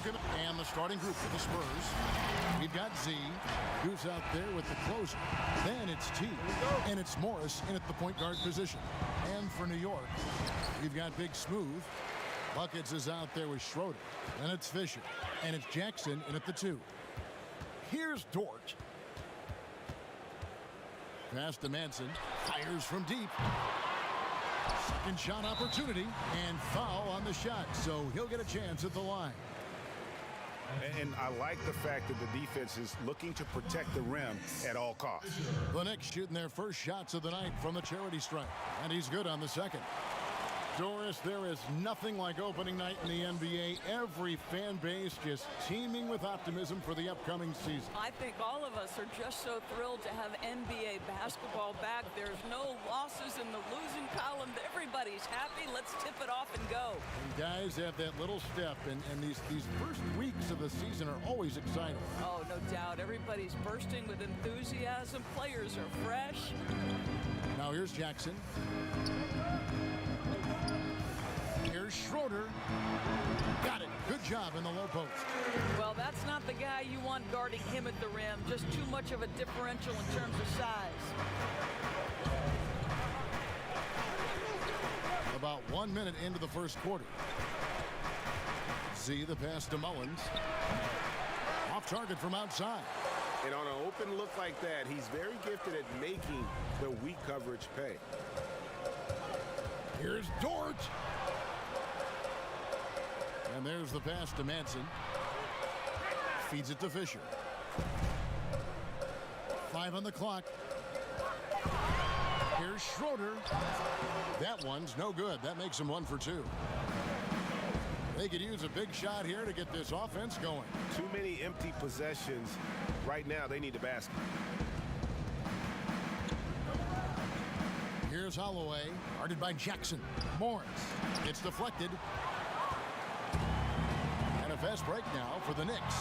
broken. And the starting group for the Spurs. We've got Z, who's out there with the closer. Then it's T, and it's Morris in at the point guard position. And for New York, we've got Big Smooth. Buckets is out there with Schroeder. Then it's Fisher, and it's Jackson in at the 2. Here's Dort. Pass to Manson. Fires from deep. Second shot opportunity, and foul on the shot, so he'll get a chance at the line. And I like the fact that the defense is looking to protect the rim at all costs. The Knicks shooting their first shots of the night from the charity stripe, and he's good on the second. Doris, there is nothing like opening night in the NBA. Every fan base just teeming with optimism for the upcoming season. I think all of us are just so thrilled to have NBA basketball back. There's no losses in the losing column. Everybody's happy. Let's tip it off and go. And guys have that little step, and these first weeks of the season are always exciting. Oh, no doubt. Everybody's bursting with enthusiasm. Players are fresh. Now here's Jackson. Here's Schroeder. Got it. Good job in the low post. Well, that's not the guy you want guarding him at the rim. Just too much of a differential in terms of size. About 1 minute into the first quarter. Z, the pass to Mullins. Off target from outside. And on an open look like that, he's very gifted at making the weak coverage pay. Here's Dort. And there's the pass to Manson. Feeds it to Fisher. 5 on the clock. Here's Schroeder. That one's no good. That makes him 1 for 2. They could use a big shot here to get this offense going. Too many empty possessions. Right now, they need a basket. Here's Holloway. Guarded by Jackson. Morris. It's deflected. And a fast break now for the Knicks.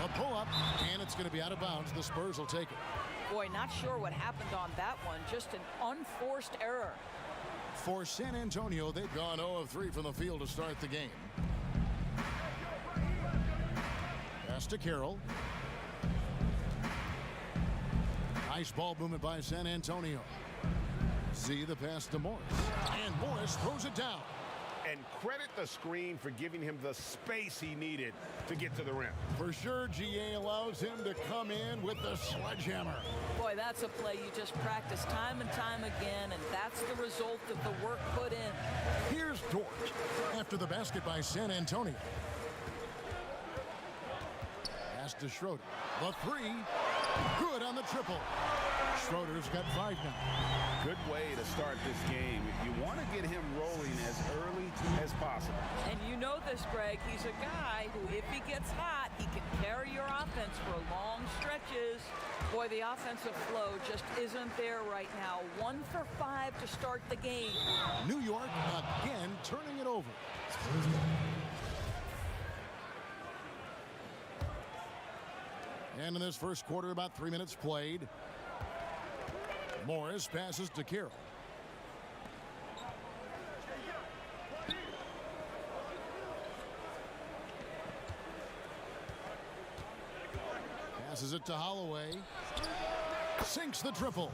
A pull-up, and it's going to be out of bounds. The Spurs will take it. Boy, not sure what happened on that one. Just an unforced error. For San Antonio, they've gone 0 of 3 from the field to start the game. Pass to Carroll. Nice ball movement by San Antonio. Z, the pass to Morris. And Morris throws it down. And credit the screen for giving him the space he needed to get to the rim. For sure, GA allows him to come in with the sledgehammer. Boy, that's a play you just practice time and time again, and that's the result of the work put in. Here's Dort after the basket by San Antonio. Pass to Schroeder. The 3. Good on the triple. Schroeder's got 5 now. Good way to start this game. You want to get him rolling as early as possible. And you know this, Greg. He's a guy who, if he gets hot, he can carry your offense for long stretches. Boy, the offensive flow just isn't there right now. 1 for 5 to start the game. New York again turning it over. And in this first quarter, about 3 minutes played. Morris passes to Carroll. Passes it to Holloway. Sinks the triple.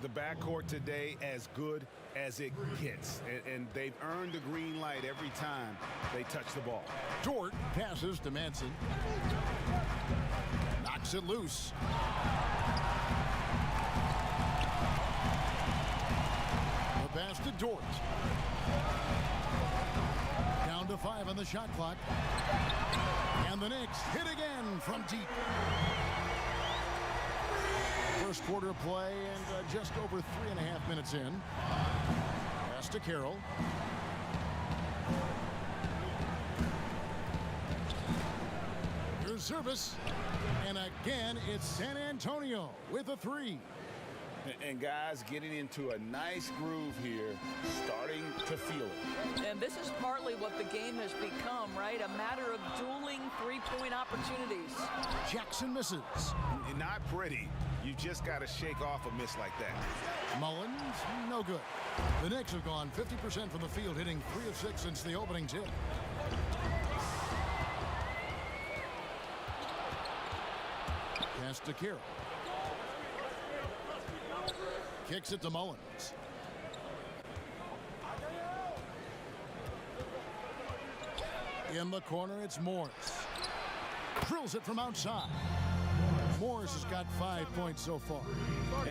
The backcourt today as good as it gets. And they've earned the green light every time they touch the ball. Dort passes to Manson. Knocks it loose. The pass to Dort. Down to 5 on the shot clock. And the Knicks hit again from deep. First quarter of play and just over 3.5 minutes in. Pass to Carroll. Here's Service. And again, it's San Antonio with a 3. And guys getting into a nice groove here, starting to feel it. And this is partly what the game has become, right? A matter of dueling three-point opportunities. Jackson misses. Not pretty. You just got to shake off a miss like that. Mullins, no good. The Knicks have gone 50% from the field, hitting 3 of 6 since the opening tip. pass to Carroll. Kicks it to Mullins. In the corner, it's Morris. Drills it from outside. Morris has got 5 points so far.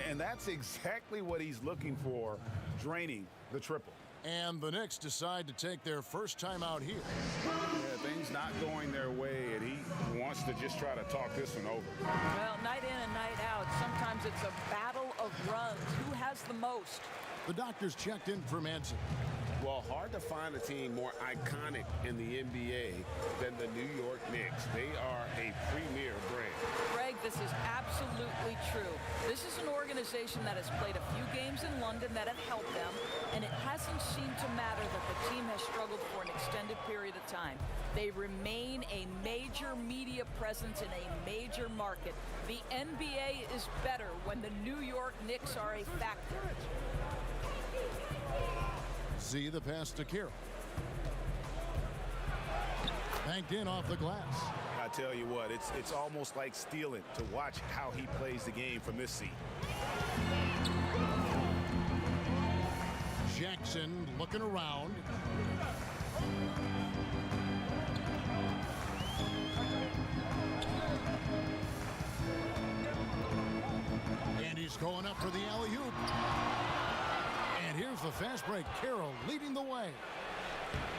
And that's exactly what he's looking for, draining the triple. And the Knicks decide to take their first time out here. Yeah, things not going their way, and he wants to just try to talk this one over. Well, night in and night out, sometimes it's a battle of runs. Who has the most? The doctors checked in for Manson. Well, hard to find a team more iconic in the NBA than the New York Knicks. They are a premier brand. Greg, this is absolutely true. This is an organization that has played a few games in London that have helped them, and it hasn't seemed to matter that the team has struggled for an extended period of time. They remain a major media presence in a major market. The NBA is better when the New York Knicks are a factor. Z the pass to Carroll. Banked in off the glass. I tell you what, it's almost like stealing to watch how he plays the game from this seat. Jackson looking around. And he's going up for the alley-oop. And here's the fast break. Carroll leading the way.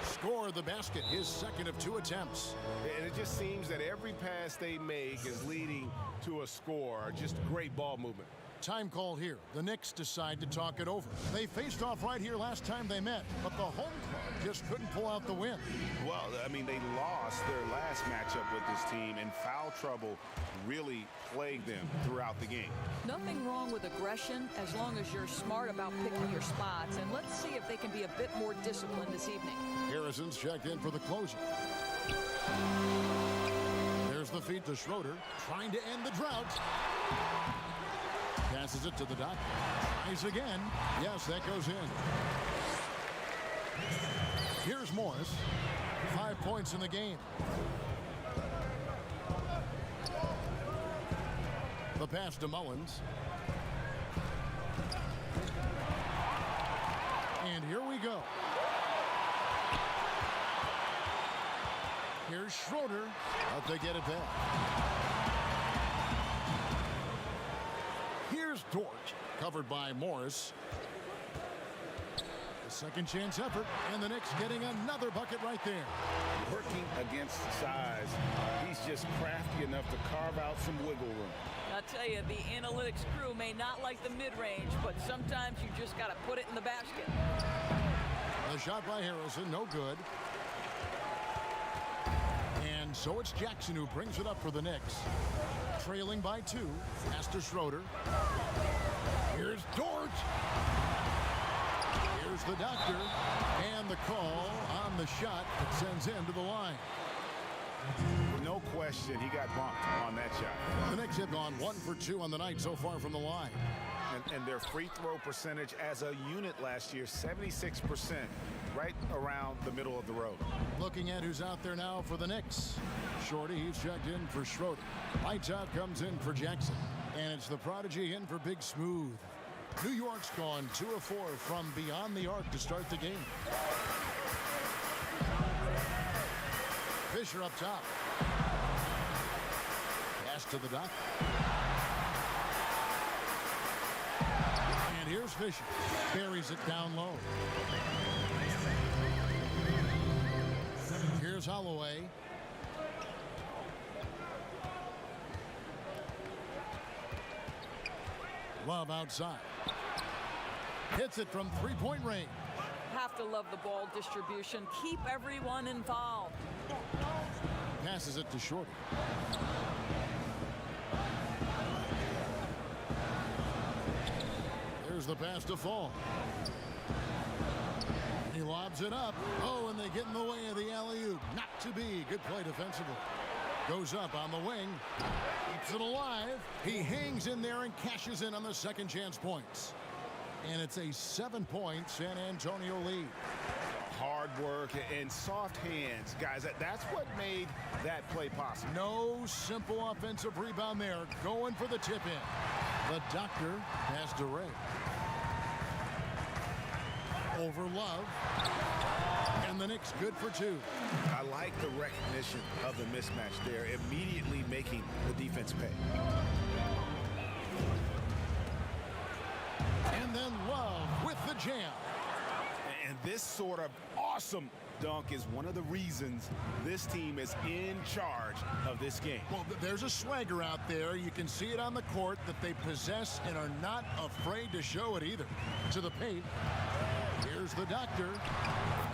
Score the basket, his second of 2 attempts. And it just seems that every pass they make is leading to a score. Just great ball movement. Time called here. The Knicks decide to talk it over. They faced off right here last time they met, but the home club just couldn't pull out the win. Well, I mean, they lost their last matchup with this team, and foul trouble really plagued them throughout the game. Nothing wrong with aggression as long as you're smart about picking your spots. And let's see if they can be a bit more disciplined this evening. Harrison's checked in for the closer. There's the feed to Schroeder, trying to end the drought. Passes it to the doctor. Tries again. Yes, that goes in. Here's Morris. 5 points in the game. The pass to Mullins. And here we go. Here's Schroeder. But they get it back. Here's Dort, covered by Morris. A second chance effort, and the Knicks getting another bucket right there. Working against size, he's just crafty enough to carve out some wiggle room. I'll tell you, the analytics crew may not like the mid-range, but sometimes you just got to put it in the basket. The shot by Harrison, no good. And so it's Jackson who brings it up for the Knicks. Trailing by 2. Pass to Schroeder. Here's Dort. Here's the doctor. And the call on the shot that sends him to the line. No question, he got bumped on that shot. The Knicks have gone 1 for 2 on the night so far from the line. And their free throw percentage as a unit last year, 76%, right around the middle of the road. Looking at who's out there now for the Knicks. Shorty, he's checked in for Schroeder. Lights out comes in for Jackson. And it's the prodigy in for Big Smooth. New York's gone 2 of 4 from beyond the arc to start the game. Fisher up top. Pass to the dock. And here's Fisher. Buries it down low. Here's Holloway. Love outside. Hits it from 3-point range. Have to love the ball distribution. Keep everyone involved. Passes it to Shorty. There's the pass to Fall. He lobs it up. Oh, and they get in the way of the alley-oop. Not to be. Good play defensively. Goes up on the wing. Keeps it alive. He hangs in there and cashes in on the second chance points. And it's a 7-point San Antonio lead. Hard footwork and soft hands, guys. That's what made that play possible. No simple offensive rebound there. Going for the tip in. The doctor has DeRay. Over Love. And the Knicks good for two. I like the recognition of the mismatch there, immediately making the defense pay. And then Love with the jam. And this sort of awesome dunk is one of the reasons this team is in charge of this game. Well, there's a swagger out there. You can see it on the court that they possess and are not afraid to show it either. To the paint. Here's the doctor.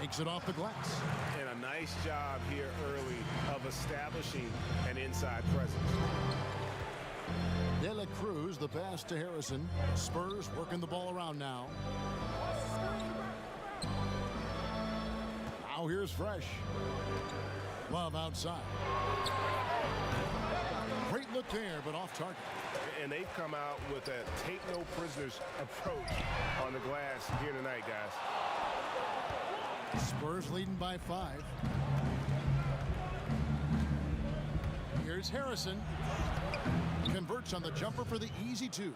Makes it off the glass. And a nice job here early of establishing an inside presence. De La Cruz, the pass to Harrison. Spurs working the ball around now. Now here's Fresh. Love outside. Great look there, but off target. And they've come out with a take no prisoners approach on the glass here tonight, guys. Spurs leading by 5. Here's Harrison. Converts on the jumper for the easy 2.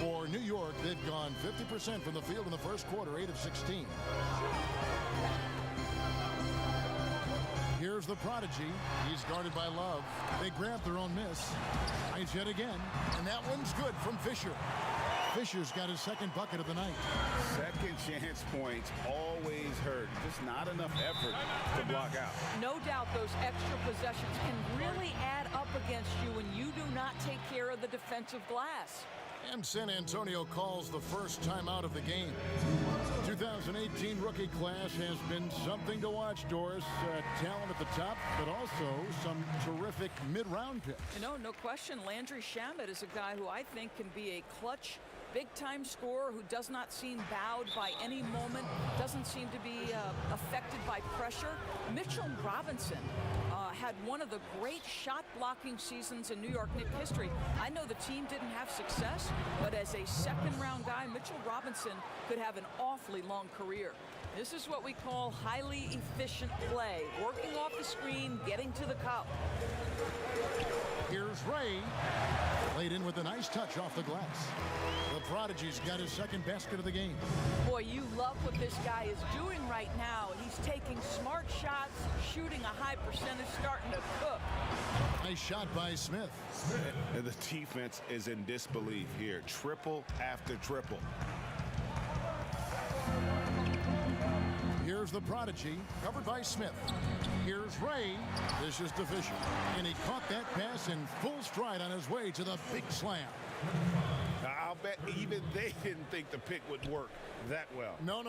For New York, they've gone 50% from the field in the first quarter, 8 of 16. Here's the prodigy. He's guarded by Love. They grab their own miss. Nice hit again. And that one's good from Fisher. Fisher's got his second bucket of the night. Second chance points always hurt. Just not enough effort to block out. No doubt those extra possessions can really add up against you when you do not take care of the defensive glass. And San Antonio calls the first timeout of the game. 2018 rookie class has been something to watch, Doris. Talent at the top, but also some terrific mid-round picks. No question. Landry Shamet is a guy who I think can be a clutch, big-time scorer who does not seem bowed by any moment, doesn't seem to be affected by pressure. Mitchell Robinson had one of the great shot-blocking seasons in New York Knicks history. I know the team didn't have success, but as a second-round guy, Mitchell Robinson could have an awfully long career. This is what we call highly efficient play, working off the screen, getting to the cup. Here's Ray. Laid in with a nice touch off the glass. The prodigy's got his second basket of the game. Boy, you love what this guy is doing right now. He's taking smart shots, shooting a high percentage, starting to cook. Nice shot by Smith. And the defense is in disbelief here. Triple after triple. Here's the prodigy, covered by Smith. Here's Ray. This is to Fisher. And he caught that pass in full stride on his way to the big slam. I'll bet even they didn't think the pick would work that well. No.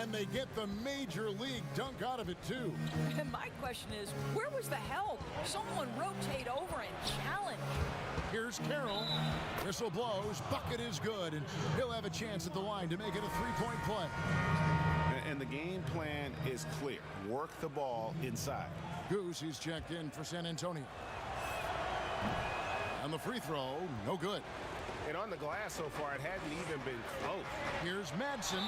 And they get the major league dunk out of it, too. And my question is, where was the help? Someone rotate over and challenge. Here's Carroll. Whistle blows. Bucket is good. And he'll have a chance at the line to make it a three-point play. And the game plan is clear. Work the ball inside. Goose, he's checked in for San Antonio. And the free throw, no good. And on the glass so far, it hadn't even been close. Here's Madsen,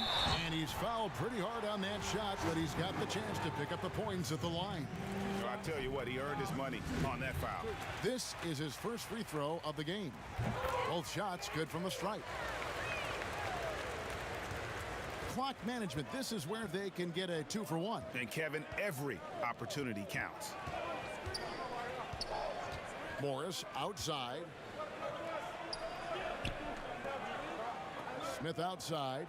and he's fouled pretty hard on that shot, but he's got the chance to pick up the points at the line. So I tell you what, he earned his money on that foul. This is his first free throw of the game. Both shots good from the stripe. Clock management, this is where they can get a 2-for-1. And Kevin, every opportunity counts. Morris outside. Smith outside.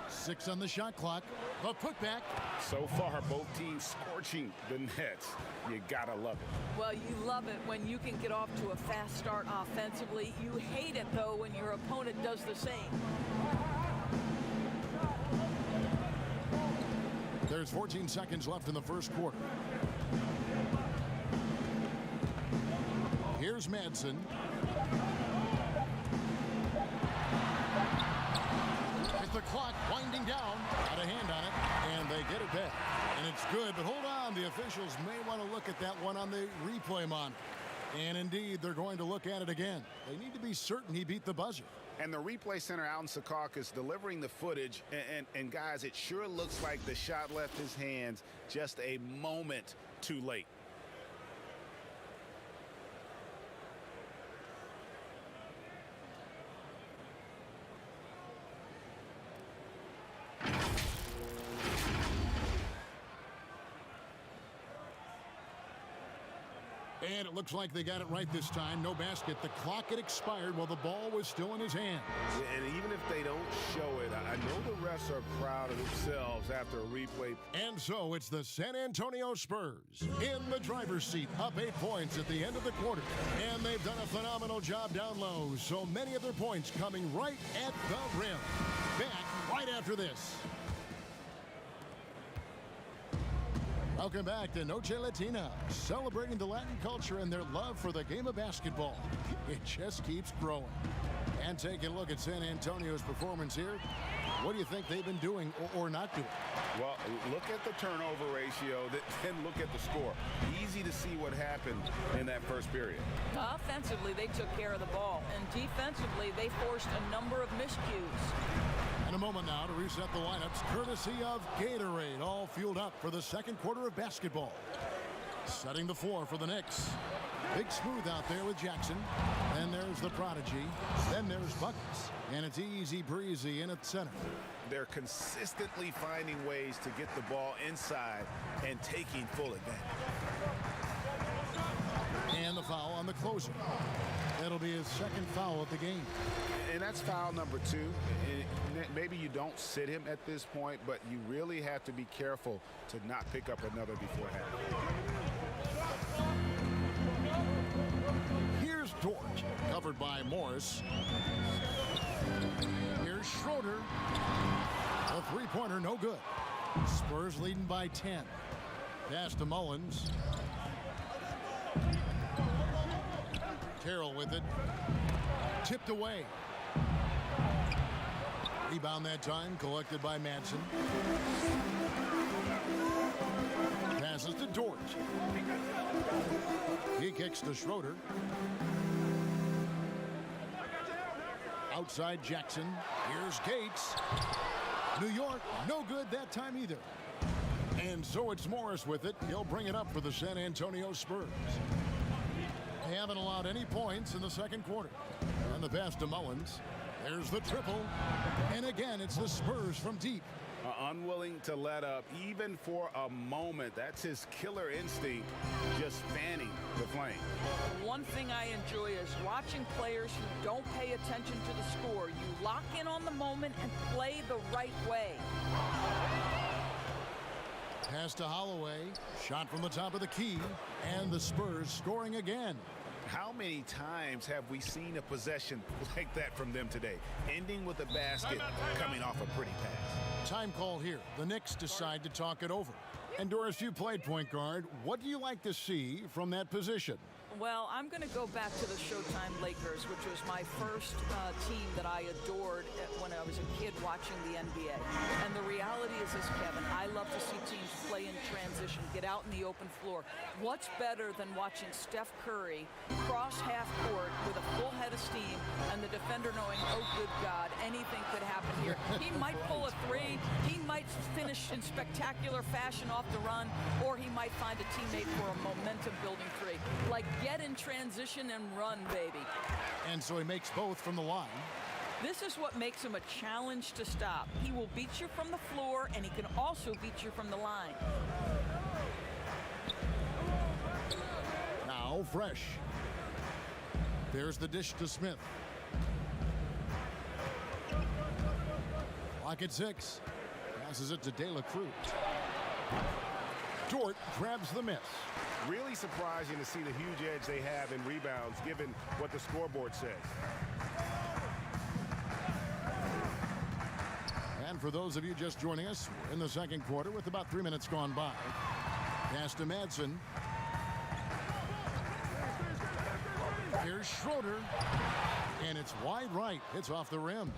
6 on the shot clock. The putback. So far, both teams scorching the nets. You gotta love it. Well, you love it when you can get off to a fast start offensively. You hate it, though, when your opponent does the same. There's 14 seconds left in the first quarter. Here's Madsen. With the clock winding down, got a hand on it, and they get it back. And it's good, but hold on. The officials may want to look at that one on the replay monitor. And indeed, they're going to look at it again. They need to be certain he beat the buzzer. And the replay center out in Secaucus delivering the footage. And guys, it sure looks like the shot left his hands just a moment too late. And it looks like they got it right this time. No basket. The clock had expired while the ball was still in his hands. Yeah, and even if they don't show it, I know the refs are proud of themselves after a replay. And so it's the San Antonio Spurs in the driver's seat, up 8 points at the end of the quarter. And they've done a phenomenal job down low. So many of their points coming right at the rim. Back right after this. Welcome back to Noche Latina, celebrating the Latin culture and their love for the game of basketball. It just keeps growing. And taking a look at San Antonio's performance here, what do you think they've been doing or not doing? Well, look at the turnover ratio, then look at the score. Easy to see what happened in that first period. Offensively, they took care of the ball, and defensively, they forced a number of miscues. In a moment now to reset the lineups, courtesy of Gatorade, all fueled up for the second quarter of basketball. Setting the floor for the Knicks. Big Smooth out there with Jackson. Then there's the Prodigy. Then there's Buckets. And it's easy breezy in at center. They're consistently finding ways to get the ball inside and taking full advantage. And the foul on the closer. That'll be his second foul of the game. And that's foul number 2. Maybe you don't sit him at this point, but you really have to be careful to not pick up another before half. Here's Dort, covered by Morris. Here's Schroeder. A three-pointer, no good. Spurs leading by 10. Pass to Mullins. Carroll with it. Tipped away. Rebound that time, collected by Madsen. Passes to Dort. He kicks to Schroeder. Outside Jackson. Here's Gates. New York, no good that time either. And so it's Morris with it. He'll bring it up for the San Antonio Spurs. They haven't allowed any points in the second quarter. And the pass to Mullins. There's the triple. And again, it's the Spurs from deep. Unwilling to let up even for a moment. That's his killer instinct, just fanning the flame. One thing I enjoy is watching players who don't pay attention to the score. You lock in on the moment and play the right way. Pass to Holloway. Shot from the top of the key. And the Spurs scoring again. How many times have we seen a possession like that from them today, ending with a basket coming off a pretty pass? Time call here. The Knicks decide to talk it over. And Doris, you played point guard. What do you like to see from that position? Well, I'm going to go back to the Showtime Lakers, which was my first team that I adored when I was a kid watching the NBA. And the reality is this, Kevin, I love to see teams play in transition, get out in the open floor. What's better than watching Steph Curry cross half court with a full head of steam and the defender knowing, oh, good God, anything could happen here. He might pull a three, he might finish in spectacular fashion off the run, or he might find a teammate for a momentum-building three. Like, get in transition and run, baby. And so he makes both from the line. This is what makes him a challenge to stop. He will beat you from the floor, and he can also beat you from the line. Now Fresh. There's the dish to Smith. Clock at 6. Passes it to De La Cruz. Dort grabs the miss. Really surprising to see the huge edge they have in rebounds, given what the scoreboard says. And for those of you just joining us, we're in the second quarter with about 3 minutes gone by. Pass to Madsen. Here's Schroeder. And it's wide right. It's off the rim.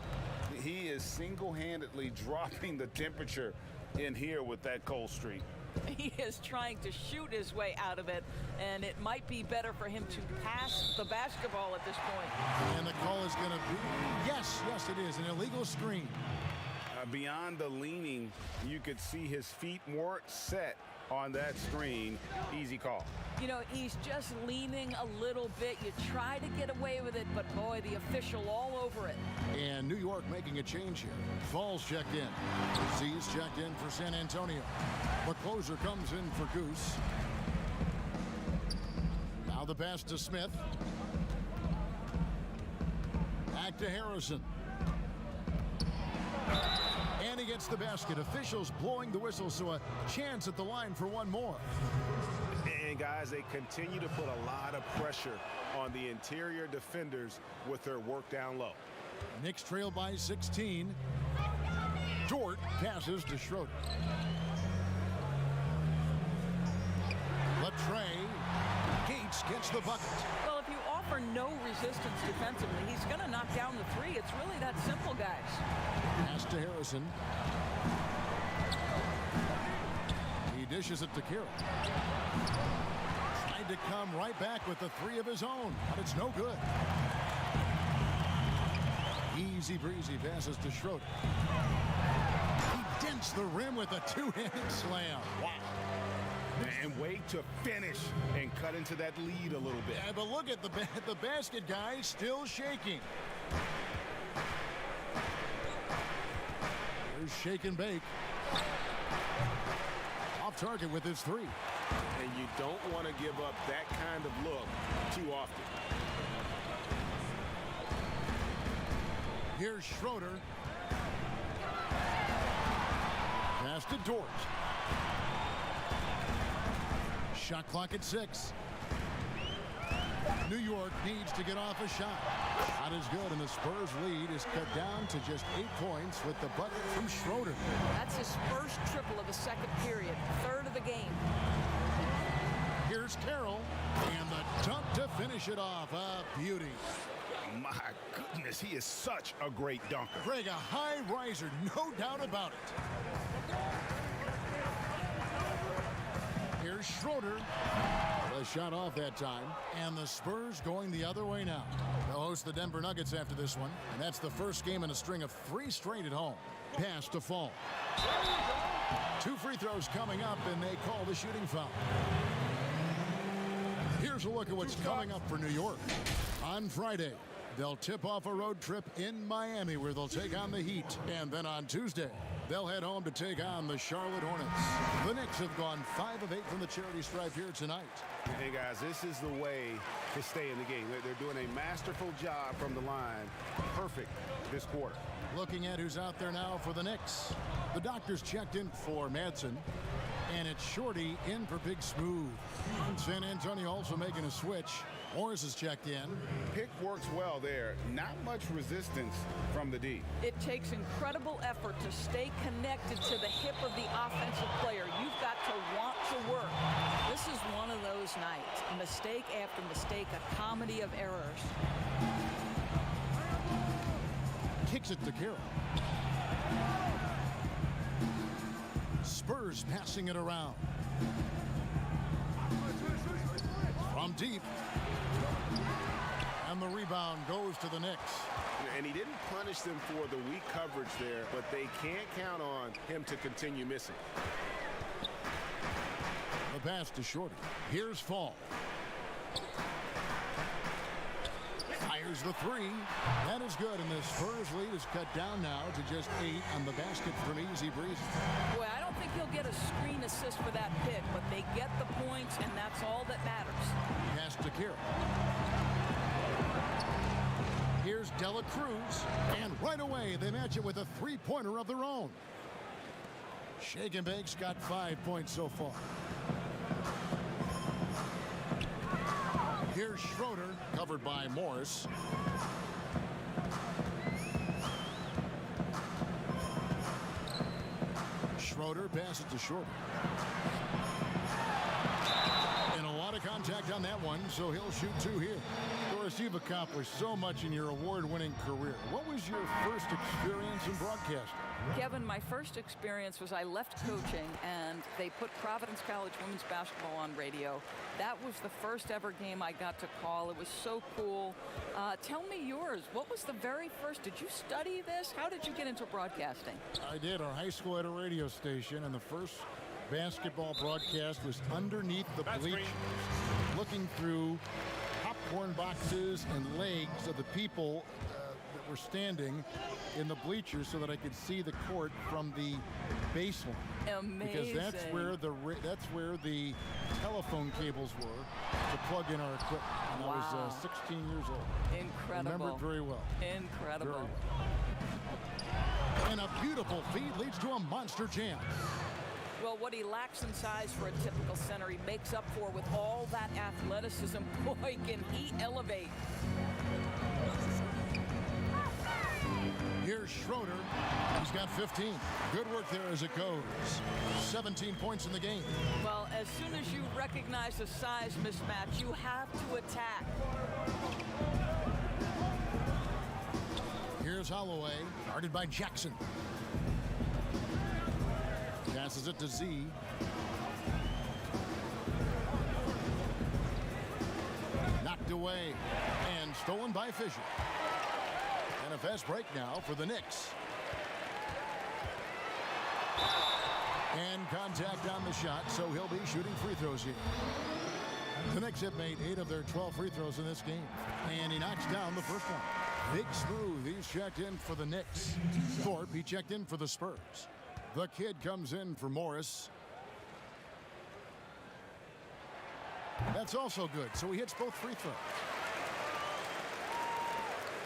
He is single-handedly dropping the temperature in here with that cold streak. He is trying to shoot his way out of it, and it might be better for him to pass the basketball at this point. And the call is going to be, yes, it is, an illegal screen. Beyond the leaning, you could see his feet weren't set on that screen. Easy call. You know, he's just leaning a little bit. You try to get away with it, but boy, the official all over it. And New York making a change here. Falls checked in. Z's checked in for San Antonio. The closer comes in for Goose. Now the pass to Smith. Back to Harrison. And he gets the basket. Officials blowing the whistle, so a chance at the line for one more. And guys, they continue to put a lot of pressure on the interior defenders with their work down low. Knicks trail by 16. Dort passes to Schroeder. Latrey. Gates gets the bucket. Well, if you offer no resistance defensively, he's going to knock down the three. It's really that simple, guys. Pass to Harrison. He dishes it to Kira. Tried to come right back with the three of his own, but it's no good. Easy breezy passes to Schroeder. He dents the rim with a two-handed slam. Wow. And wait to finish and cut into that lead a little bit. Yeah, but look at the basket guy still shaking. Here's shake and bake. Off target with his three. And you don't want to give up that kind of look too often. Here's Schroeder. Pass to Dort. Shot clock at 6. New York needs to get off a shot. Shot is good, and the Spurs lead is cut down to just 8 points with the bucket from Schroeder. That's his first triple of the second period, third of the game. Here's Carroll, and the dunk to finish it off. A beauty. My goodness, he is such a great dunker. Greg, a high riser, no doubt about it. Here's Schroeder. The shot off that time. And the Spurs going the other way now. They'll host the Denver Nuggets after this one. And that's the first game in a string of 3 straight at home. Pass to Fall. 2 free throws coming up, and they call the shooting foul. Here's a look at what's coming up for New York. On Friday, they'll tip off a road trip in Miami where they'll take on the Heat. And then on Tuesday, they'll head home to take on the Charlotte Hornets. The Knicks have gone 5 of 8 from the charity stripe here tonight. Hey, guys, this is the way to stay in the game. They're doing a masterful job from the line. Perfect this quarter. Looking at who's out there now for the Knicks. The doctors checked in for Madsen. And it's Shorty in for Big Smooth. And San Antonio also making a switch. Morris is checked in. Pick works well there. Not much resistance from the D. It takes incredible effort to stay connected to the hip of the offensive player. You've got to want to work. This is one of those nights. Mistake after mistake, a comedy of errors. Kicks it to Carroll. Spurs passing it around. From deep. And the rebound goes to the Knicks. And he didn't punish them for the weak coverage there, but they can't count on him to continue missing. The pass to Shorty. Here's Fall. Fires the three. That is good, and the Spurs lead is cut down now to just 8 on the basket from Easy Breezy. Boy, I don't think he'll get a screen assist for that pick, but they get the points, and that's all that matters. Pass to Carroll. Here's Dela Cruz, and right away they match it with a three-pointer of their own. Shake and Bake's got 5 points so far. Here's Schroeder, covered by Morris. Schroeder passes to Shorter. And a lot of contact on that one, so he'll shoot 2 here. Doris, you've accomplished so much in your award-winning career. What was your first experience in broadcasting? Kevin, my first experience was I left coaching and they put Providence College women's basketball on radio. That was the first ever game I got to call. It was so cool. Tell me yours. What was the very first? Did you study this? How did you get into broadcasting? I did. Our high school had a radio station, and the first basketball broadcast was underneath the bleachers, looking through popcorn boxes and legs of the people that were standing in the bleachers so that I could see the court from the baseline. Amazing. Because that's where the telephone cables were to plug in our equipment. And Wow. I was 16 years old. Incredible. Remember it very well. Incredible. Very well. And a beautiful feed leads to a monster jam. Well, what he lacks in size for a typical center, he makes up for with all that athleticism. Boy, can he elevate. Here's Schroeder. He's got 15. Good work there as it goes. 17 points in the game. Well, as soon as you recognize the size mismatch, you have to attack. Here's Holloway, guarded by Jackson. Passes it to Z. Knocked away and stolen by Fisher. And a fast break now for the Knicks. And contact on the shot, so he'll be shooting free throws here. The Knicks have made 8 of their 12 free throws in this game. And he knocks down the first one. Big Smooth, he's checked in for the Knicks. Thorpe, he checked in for the Spurs. The kid comes in for Morris. That's also good, so he hits both free throws.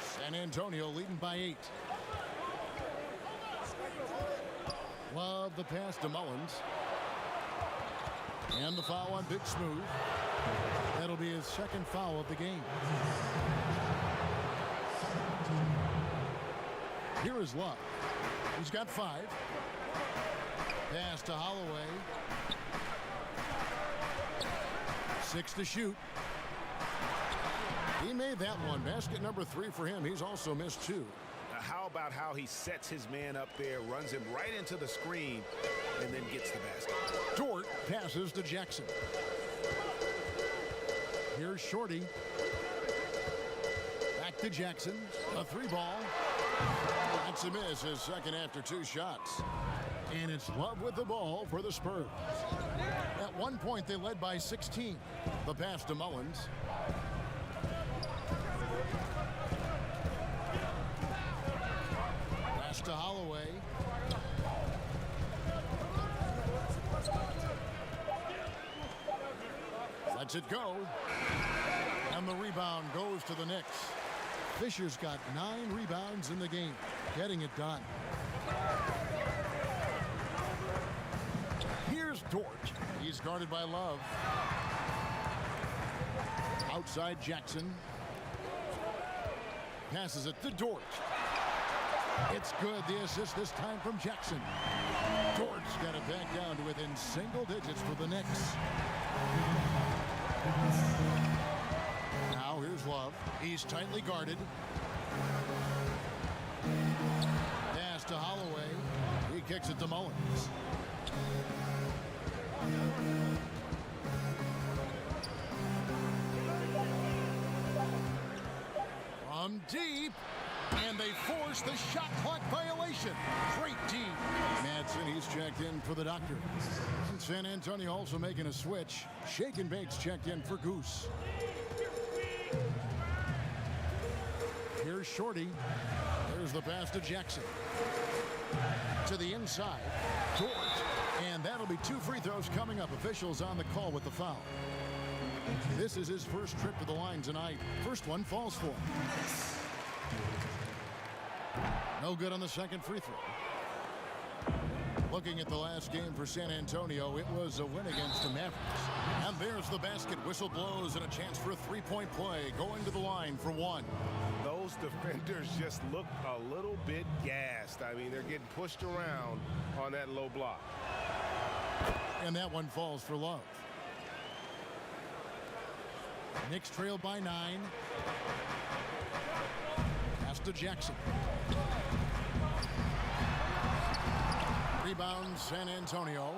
San Antonio leading by 8. Love the pass to Mullins. And the foul on Big Smooth. That'll be his second foul of the game. Here is Love. He's got 5. Pass to Holloway. 6 to shoot. He made that one. Basket number 3 for him. He's also missed 2. How about how he sets his man up there, runs him right into the screen, and then gets the basket. Dort passes to Jackson. Here's Shorty. Back to Jackson. A 3-ball. That's a miss, his second after 2 shots. And it's Love with the ball for the Spurs. At one point, they led by 16. The pass to Mullins. Pass to Holloway. Lets it go. And the rebound goes to the Knicks. Fisher's got 9 rebounds in the game, getting it done. Here's Dort. He's guarded by Love. Outside Jackson. Passes it to Dort. It's good. The assist this time from Jackson. Dort's got it back down to within single digits for the Knicks. Now here's Love. He's tightly guarded. Pass to Holloway. He kicks it to Mullins. From deep. And they force the shot clock violation. Great team. Madsen, he's checked in for the Doctor. San Antonio also making a switch. Shaken Bates checked in for Goose. Here's Shorty. There's the pass to Jackson. To the inside. Dort. And that'll be 2 free throws coming up. Officials on the call with the foul. This is his first trip to the line tonight. First one falls for him. No good on the second free throw. Looking at the last game for San Antonio, it was a win against the Mavericks. And there's the basket. Whistle blows and a chance for a 3-point play. Going to the line for 1. Those defenders just look a little bit gassed. I mean, they're getting pushed around on that low block. And that one falls for Love. Knicks trail by 9. Pass to Jackson. Rebound San Antonio.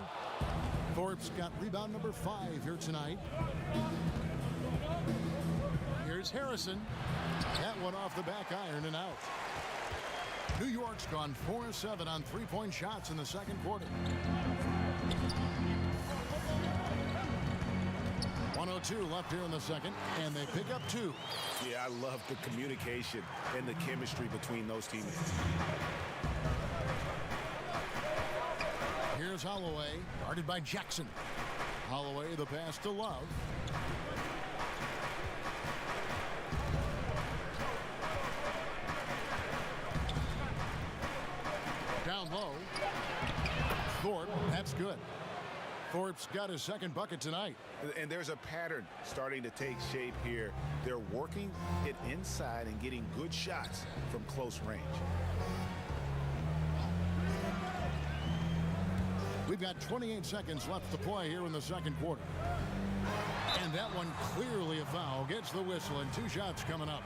Thorpe's got rebound number 5 here tonight. Here's Harrison. That one off the back iron and out. New York's gone 4-7 on three-point shots in the second quarter. 1:02 left here in the second, and they pick up 2. Yeah, I love the communication and the chemistry between those teammates. Here's Holloway, guarded by Jackson. Holloway, the pass to Love. Down low. Thorpe, that's good. Thorpe's got his second bucket tonight. And there's a pattern starting to take shape here. They're working it inside and getting good shots from close range. We've got 28 seconds left to play here in the second quarter. And that one clearly a foul. Gets the whistle, and 2 shots coming up.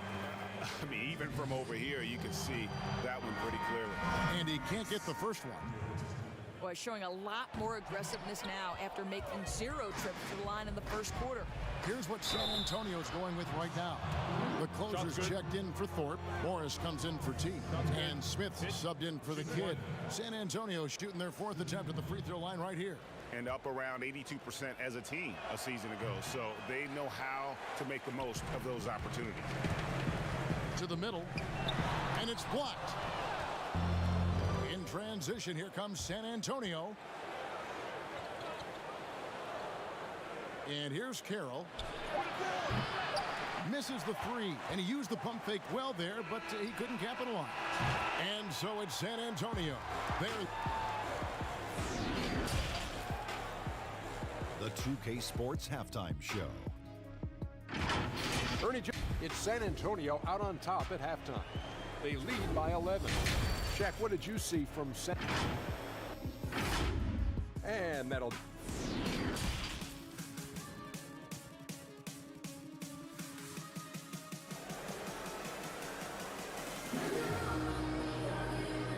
I mean, even from over here, you can see that one pretty clearly. And he can't get the first one. Boy, showing a lot more aggressiveness now after making 0 trips to the line in the first quarter. Here's what San Antonio's going with right now. The closer's checked in for Thorpe. Morris comes in for T. And Smith subbed in for the kid. San Antonio shooting their 4th attempt at the free throw line right here. And up around 82% as a team a season ago. So they know how to make the most of those opportunities. To the middle. And it's blocked. In transition, here comes San Antonio. And here's Carroll. Misses the 3, and he used the pump fake well there, but he couldn't capitalize. And so it's San Antonio. The 2K Sports Halftime Show. It's San Antonio out on top at halftime. They lead by 11. Shaq, what did you see from San? And that'll.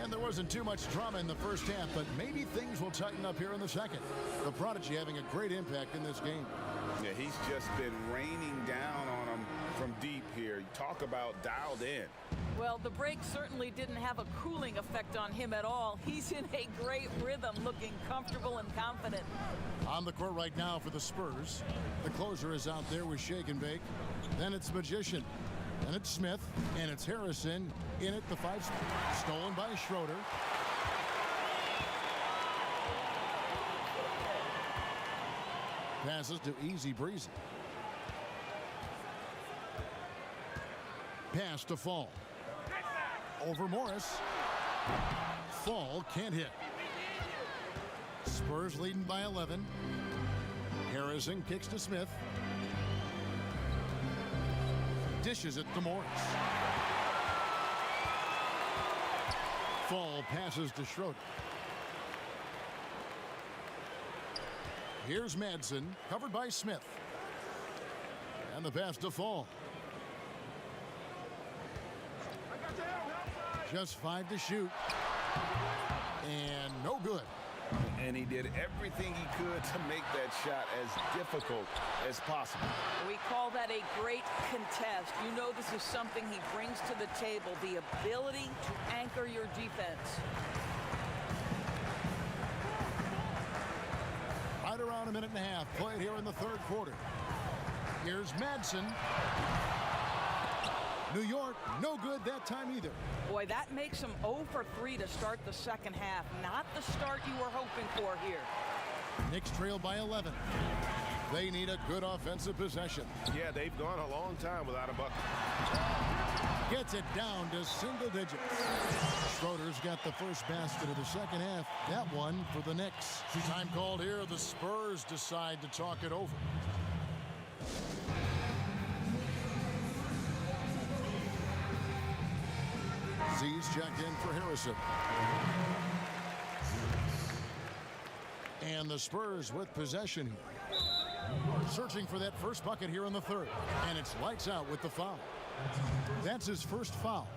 And there wasn't too much drama in the first half, but maybe things will tighten up here in the second. The Prodigy having a great impact in this game. Yeah, he's just been raining down on them from deep here. Talk about dialed in. Well, the break certainly didn't have a cooling effect on him at all. He's in a great rhythm, looking comfortable and confident. On the court right now for the Spurs. The closer is out there with Shake and Bake. Then it's Magician. Then it's Smith. And it's Harrison in at the 5 spot. Stolen by Schroeder. Passes to Easy Breezy. Pass to Fall. Over Morris. Fall can't hit. Spurs leading by 11. Harrison kicks to Smith. Dishes it to Morris. Fall passes to Schroeder. Here's Madsen, covered by Smith. And the pass to Fall. Just 5 to shoot. And no good. And he did everything he could to make that shot as difficult as possible. We call that a great contest. You know this is something he brings to the table, the ability to anchor your defense. Right around a minute and a half played here in the third quarter. Here's Madsen. New York, no good that time either. Boy, that makes him 0 for 3 to start the second half. Not the start you were hoping for here. Knicks trail by 11. They need a good offensive possession. Yeah, they've gone a long time without a bucket. Gets it down to single digits. Schroeder's got the first basket of the second half. That one for the Knicks. Time called here. The Spurs decide to talk it over. Z's checked in for Harrison. And the Spurs with possession here. searching for that first bucket here in the third. And it's lights out with the foul. That's his first foul.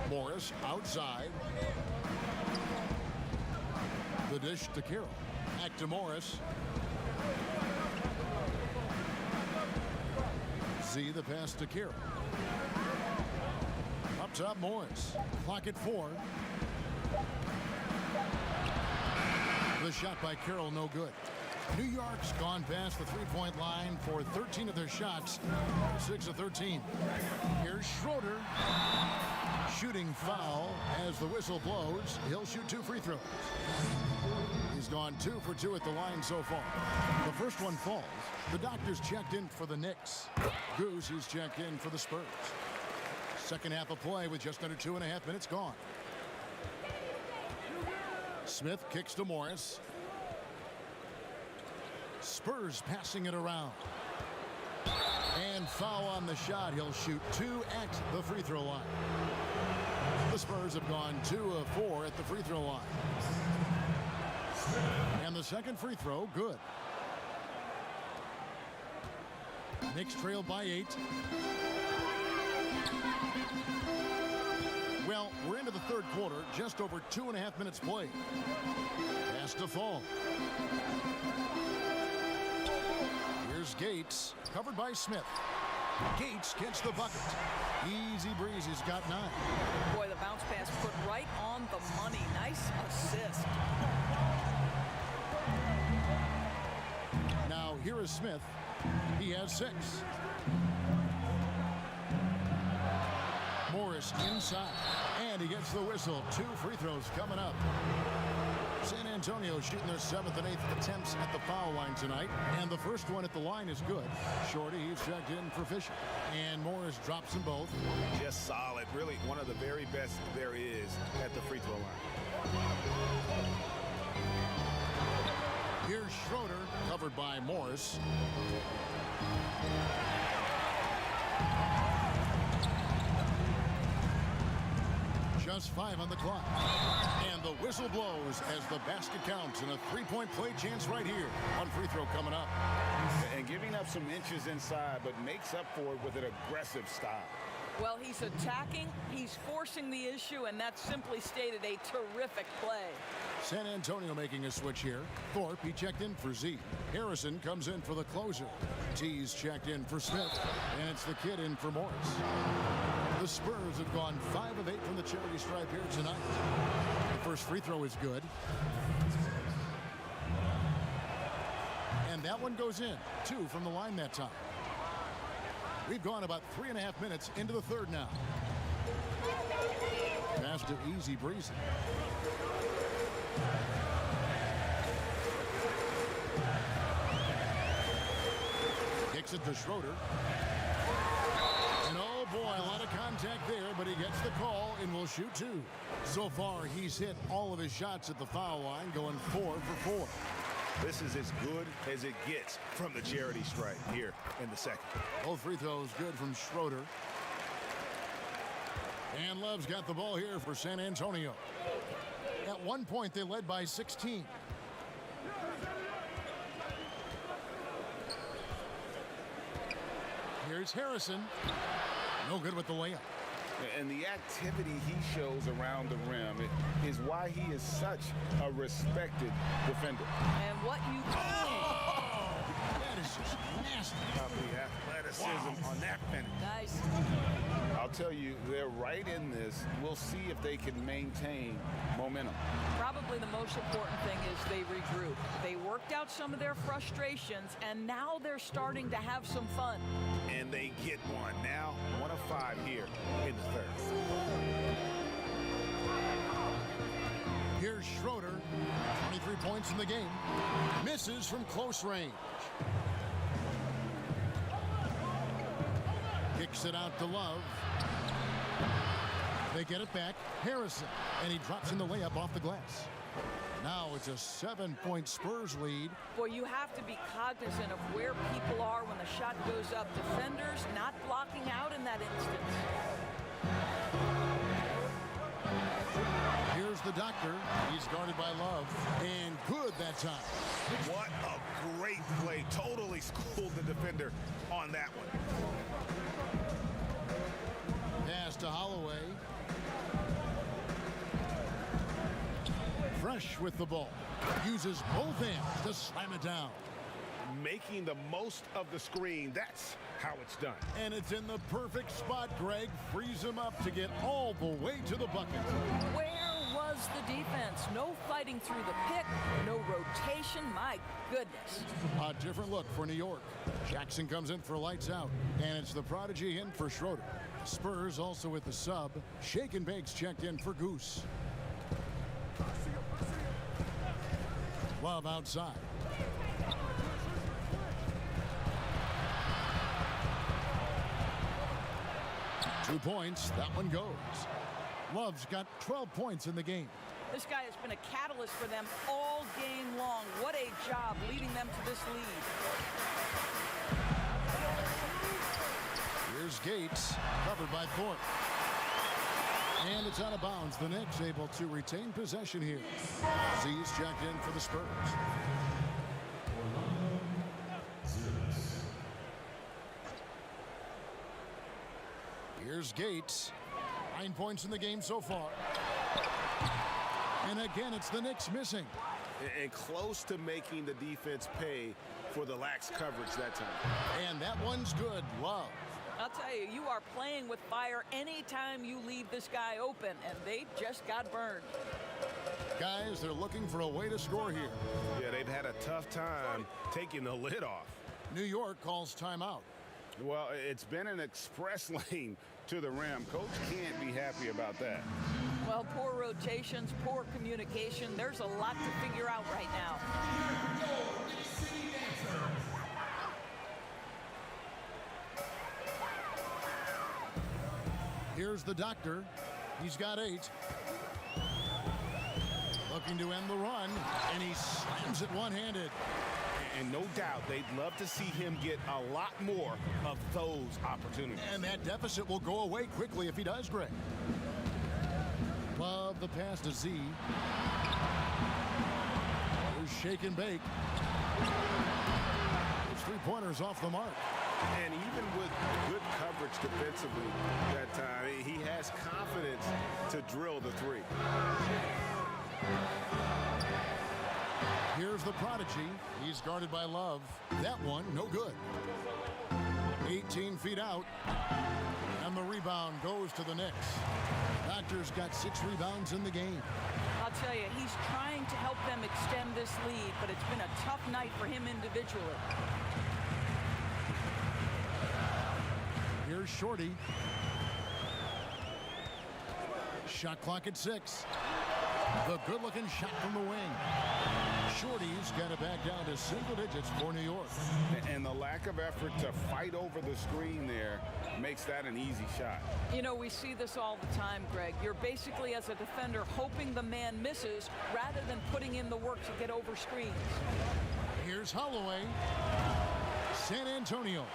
Morris outside. The dish to Carroll. Back to Morris. Z the pass to Carroll. Up top Morris. Clock at 4. The shot by Carroll no good. New York's gone past the three-point line for 13 of their shots. 6 of 13. Here's Schroeder. Shooting foul as the whistle blows. He'll shoot 2 free throws. He's gone 2 for 2 at the line so far. The first one falls. The doctor's checked in for the Knicks. Goose is checked in for the Spurs. Second half of play with just under 2.5 minutes gone. Smith kicks to Morris. Spurs passing it around. And foul on the shot. He'll shoot 2 at the free throw line. The Spurs have gone 2 of 4 at the free throw line. And the second free throw, good. Knicks trail by 8. Well, we're into the third quarter, just over 2.5 minutes played. Pass to Fall. Here's Gates, covered by Smith. Gates gets the bucket. Easy breeze, he's got 9. Boy, the bounce pass put right on the money. Nice assist. Now here is Smith. He has 6. Morris inside, and he gets the whistle. 2 free throws coming up. San Antonio shooting their 7th and 8th attempts at the foul line tonight, and the first one at the line is good. Shorty, he's checked in for Fisher, and Morris drops them both. Just solid. Really one of the very best there is at the free throw line. Here's Schroeder, covered by Morris. Just 5 on the clock. And the whistle blows as the basket counts, and a 3-point play chance right here. One free throw coming up. And giving up some inches inside, but makes up for it with an aggressive style. Well, he's attacking, he's forcing the issue, and that's simply stated a terrific play. San Antonio making a switch here. Thorpe, he checked in for Z. Harrison comes in for the closer. T's checked in for Smith, and it's the kid in for Morris. The Spurs have gone 5 of 8 from the charity stripe here tonight. The first free throw is good. And that one goes in. 2 from the line that time. We've gone about 3.5 minutes into the third now. Pass to Easy Breezy. Kicks it to Schroeder. And oh boy, a lot of contact there, but he gets the call and will shoot 2. So far, he's hit all of his shots at the foul line, going 4 for 4. This is as good as it gets from the charity stripe here in the second. Both free throws good from Schroeder. And Love's got the ball here for San Antonio. At one point, they led by 16. Here's Harrison. No good with the layup. And the activity he shows around the rim is why he is such a respected defender. And what you That is just nasty. The athleticism on that finish. Nice. I'll tell you, they're right in this. We'll see if they can maintain momentum. Probably the most important thing is they regroup. They worked out some of their frustrations, and now they're starting to have some fun. And they get one. Now, 1 of 5 here in the third. Here's Schroeder. 23 points in the game. Misses from close range. Kicks it out to Love. They get it back. Harrison. And he drops in the layup off the glass. Now it's a 7-point Spurs lead. Boy, you have to be cognizant of where people are when the shot goes up. Defenders not blocking out in that instance. Here's Here's the doctor. He's guarded by Love. And good that time. What a great play. Totally schooled the defender on that one. Pass to Holloway. Fresh with the ball. Uses both hands to slam it down. Making the most of the screen. That's how it's done. And it's in the perfect spot, Greg. Frees him up to get all the way to the bucket. Where was the defense? No fighting through the pick, no rotation. My goodness. A different look for New York. Jackson comes in for lights out, and it's the prodigy in for Schroeder. Spurs also with the sub. Shake and Bake's checked in for Goose. Love outside. Two points. That one goes. Love's got 12 points in the game. This guy has been a catalyst for them all game long. What a job leading them to this lead. Here's Gates, covered by Thorpe. And it's out of bounds. The Knicks able to retain possession here. Z's checked in for the Spurs. Here's Gates. 9 points in the game so far. And again, it's the Knicks missing. And close to making the defense pay for the lax coverage that time. And that one's good. Love. I'll tell you, you are playing with fire anytime you leave this guy open, and they just got burned. Guys, they're looking for a way to score here. Yeah, they've had a tough time taking the lid off. New York calls timeout. Well, it's been an express lane to the rim. Coach can't be happy about that. Well, poor rotations, poor communication. There's a lot to figure out right now. Here's the doctor. He's got 8. Looking to end the run, and he slams it one-handed. And no doubt they'd love to see him get a lot more of those opportunities. And that deficit will go away quickly if he does, Greg. Love the pass to Z. Here's Shake and Bake. His three-pointers off the mark. And even with good coverage defensively that time, he has confidence to drill the three. Here's the prodigy. He's guarded by Love. That one, no good. 18 feet out. And the rebound goes to the Knicks. Doctor's got 6 rebounds in the game. I'll tell you, he's trying to help them extend this lead, but it's been a tough night for him individually. Here's Shorty. Shot clock at 6. The good-looking shot from the wing. Shorty's got it back down to single digits for New York. And the lack of effort to fight over the screen there makes that an easy shot. You know, we see this all the time, Greg. You're basically, as a defender, hoping the man misses rather than putting in the work to get over screens. Here's Holloway. San Antonio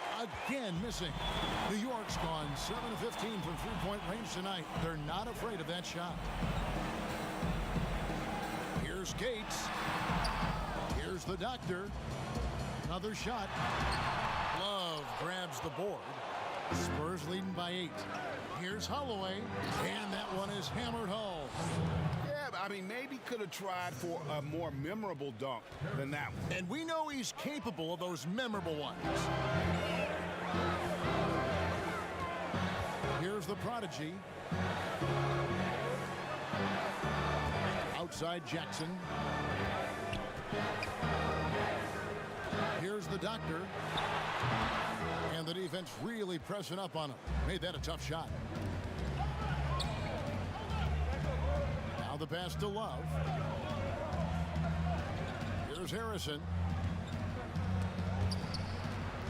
again missing. New York's gone 7 of 15 from three-point range tonight. They're not afraid of that shot. Here's Gates. Here's the doctor. Another shot. Love grabs the board. Spurs leading by 8. Here's Holloway. And that one is hammered home. Yeah, I mean, maybe could have tried for a more memorable dunk than that one. And we know he's capable of those memorable ones. Here's the prodigy. Outside Jackson. Here's the doctor. And the defense really pressing up on him. Made that a tough shot. Now the pass to Love. Here's Harrison.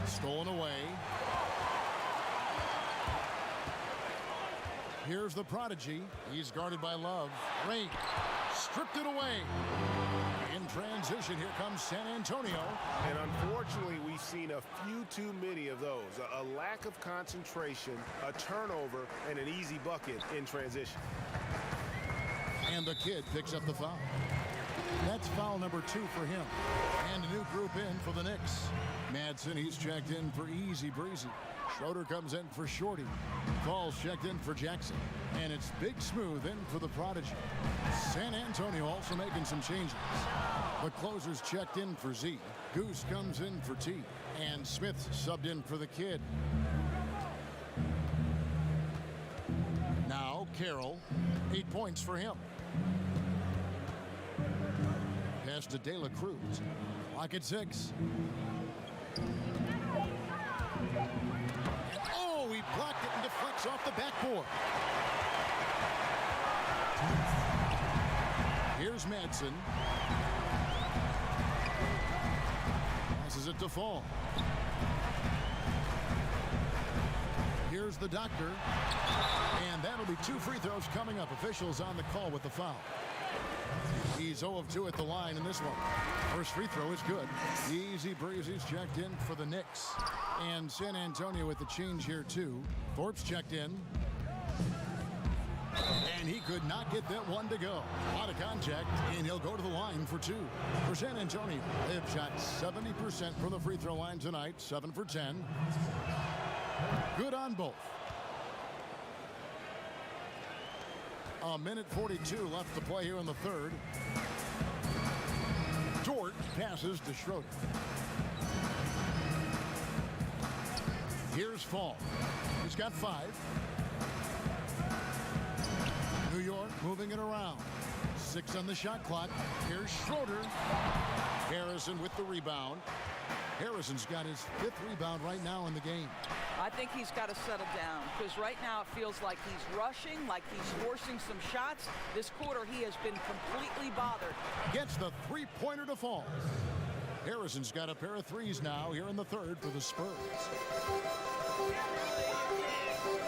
Stolen away. Here's the prodigy. He's guarded by Love. Rain. Stripped it away. In transition, here comes San Antonio. And unfortunately, we've seen a few too many of those. A lack of concentration, a turnover, and an easy bucket in transition. And the kid picks up the foul. That's foul number 2 for him. And a new group in for the Knicks. Madsen, he's checked in for Easy Breezy. Schroeder comes in for Shorty. Falls checked in for Jackson. And it's Big Smooth in for the Prodigy. San Antonio also making some changes. The closer's checked in for Z. Goose comes in for T. And Smith subbed in for the kid. Now Carroll, 8 points for him. Pass to De La Cruz. Clock at 6. Oh, he blocked it and deflects off the backboard. Here's Madsen. Passes it to Fall. Here's the doctor. And that'll be 2 free throws coming up. Officials on the call with the foul. He's 0 of 2 at the line in this one. First free throw is good. Easy Breezy's checked in for the Knicks. And San Antonio with the change here too. Thorpe's checked in. And he could not get that one to go. Out of contact, and he'll go to the line for 2. For San Antonio, they've shot 70% from the free throw line tonight, 7 for 10. Good on both. A minute 42 left to play here in the third. Dort passes to Schroeder. Here's Fall. He's got 5. New York moving it around. 6 on the shot clock. Here's Schroeder. Harrison with the rebound. Harrison's got his 5th rebound right now in the game. I think he's got to settle down because right now it feels like he's rushing, like he's forcing some shots. This quarter he has been completely bothered. Gets the 3-pointer to Fall. Harrison's got a pair of 3s now here in the third for the Spurs.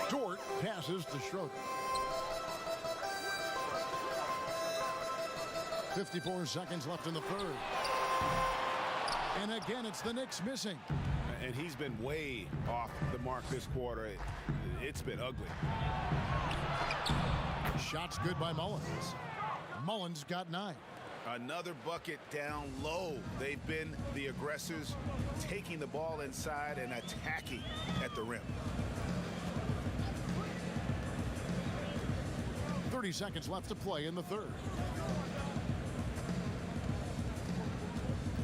Dort passes to Schroeder. 54 seconds left in the third. And again, it's the Knicks missing. And he's been way off the mark this quarter. It's been ugly. Shots good by Mullins. Mullins got 9. Another bucket down low. They've been the aggressors, taking the ball inside and attacking at the rim. 30 seconds left to play in the third.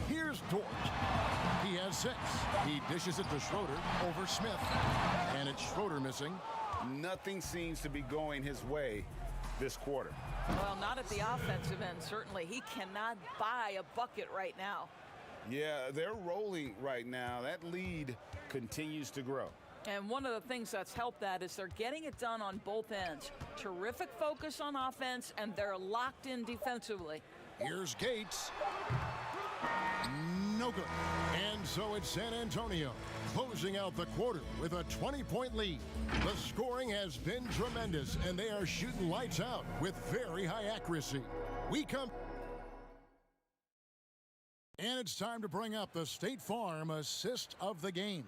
Here's Dort. He has 6. He dishes it to Schroeder over Smith. And it's Schroeder missing. Nothing seems to be going his way this quarter. Well, not at the offensive end, certainly. He cannot buy a bucket right now. Yeah, they're rolling right now. That lead continues to grow. And one of the things that's helped that is they're getting it done on both ends. Terrific focus on offense, and they're locked in defensively. Here's Gates. No good. And so it's San Antonio closing out the quarter with a 20-point lead. The scoring has been tremendous, and they are shooting lights out with very high accuracy. We come. And it's time to bring up the State Farm assist of the game.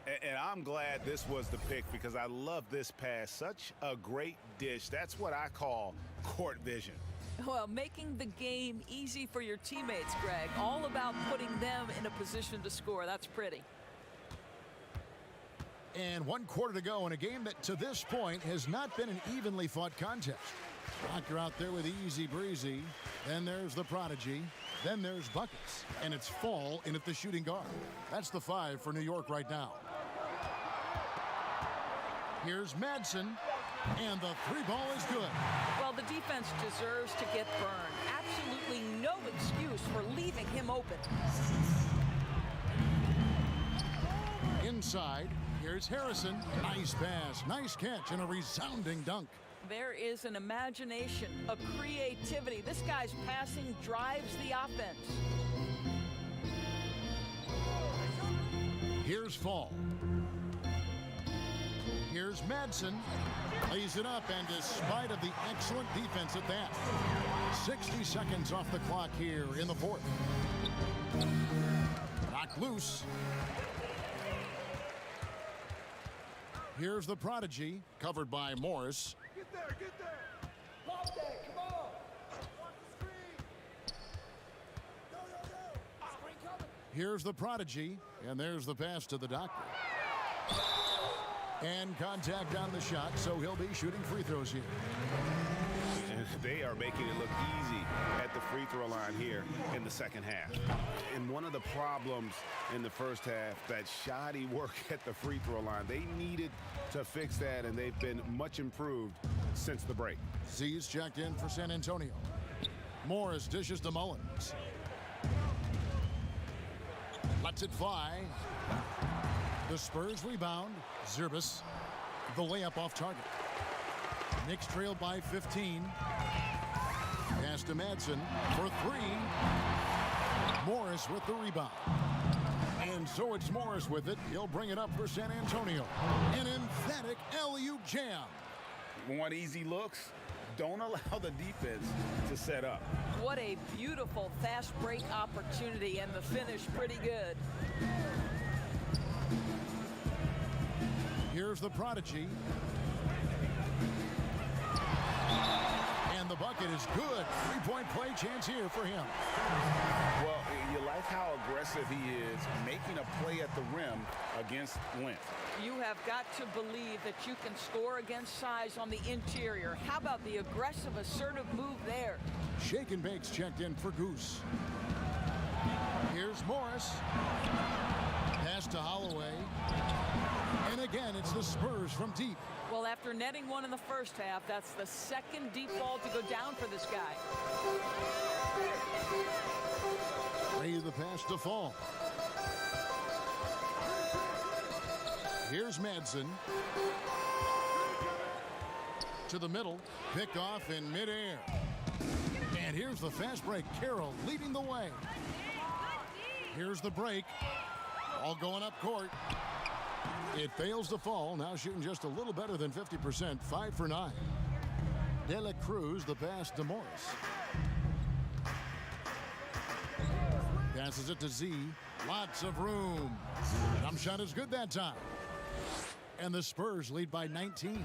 And I'm glad this was the pick because I love this pass. Such a great dish. That's what I call court vision. Well, making the game easy for your teammates, Greg. All about putting them in a position to score. That's pretty. And 1 quarter to go in a game that to this point has not been an evenly fought contest. Proctor out there with Easy Breezy. Then there's the Prodigy. Then there's Buckets. And it's Fall in at the shooting guard. That's the 5 for New York right now. Here's Madsen. And the 3 ball is good. Well, the defense deserves to get burned. Absolutely no excuse for leaving him open. Inside, here's Harrison. Nice pass, nice catch, and a resounding dunk. There is an imagination, a creativity. This guy's passing drives the offense. Here's Fall. Here's Madsen. Lays it up, and despite of the excellent defense at that, 60 seconds off the clock here in the fourth. Knocked loose. Here's the Prodigy, covered by Morris. Get there, get there. Pop that, come on. Here's the prodigy, and there's the pass to the doctor. And contact on the shot, so he'll be shooting free throws here. They are making it look easy at the free throw line here in the second half. And one of the problems in the first half, that shoddy work at the free throw line. They needed to fix that, and they've been much improved since the break. Z's checked in for San Antonio. Morris dishes to Mullins. Lets it fly. The Spurs rebound. Zerbis, the layup off target. Knicks trail by 15. Pass to Madsen for 3. Morris with the rebound. And so it's Morris with it. He'll bring it up for San Antonio. An emphatic alley-oop jam. Want easy looks? Don't allow the defense to set up. What a beautiful fast break opportunity, and the finish pretty good. Here's the prodigy. And the bucket is good. Three-point play chance here for him. Well, you like how aggressive he is, making a play at the rim against length. You have got to believe that you can score against size on the interior. How about the aggressive, assertive move there? Shake and Bake's checked in for Goose. Here's Morris. Pass to Holloway. And again, it's the Spurs from deep. Well, after netting one in the first half, that's the second deep ball to go down for this guy. Ready the pass to fall. Here's Madsen. To the middle. Picked off in midair. And here's the fast break. Carroll leading the way. Here's the break. All going up court. It fails to fall. Now shooting just a little better than 50%. 5 for 9. De La Cruz, the pass to Morris. Passes it to Z. Lots of room. Jump shot is good that time. And the Spurs lead by 19.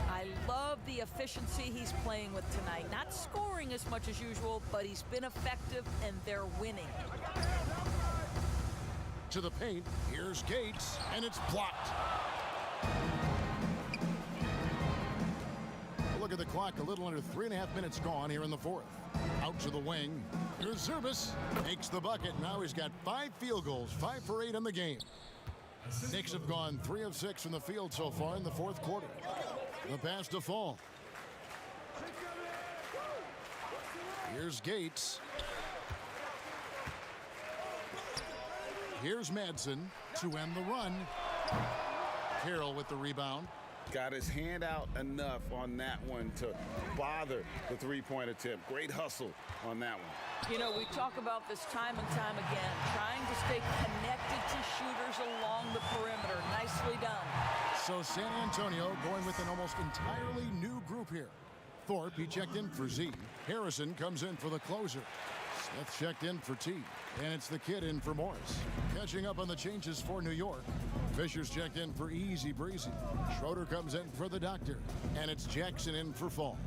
I love the efficiency he's playing with tonight. Not scoring as much as usual, but he's been effective, and they're winning. To the paint. Here's Gates, and it's blocked. Look at the clock. A little under 3.5 minutes gone here in the fourth. Out to the wing. Here's Zerbis. Makes the bucket. Now he's got 5 field goals. 5 for 8 in the game. Knicks have gone 3 of 6 from the field so far in the fourth quarter. The pass to Fall. Here's Gates. Here's Madsen to end the run. Carroll with the rebound. Got his hand out enough on that one to bother the three-point attempt. Great hustle on that one. You know, we talk about this time and time again, trying to stay connected to shooters along the perimeter. Nicely done. So San Antonio going with an almost entirely new group here. Thorpe, he checked in for Z. Harrison comes in for the closer. Smith checked in for T. And it's the kid in for Morris. Catching up on the changes for New York. Fisher's checked in for Easy Breezy. Schroeder comes in for the doctor. And it's Jackson in for Fall.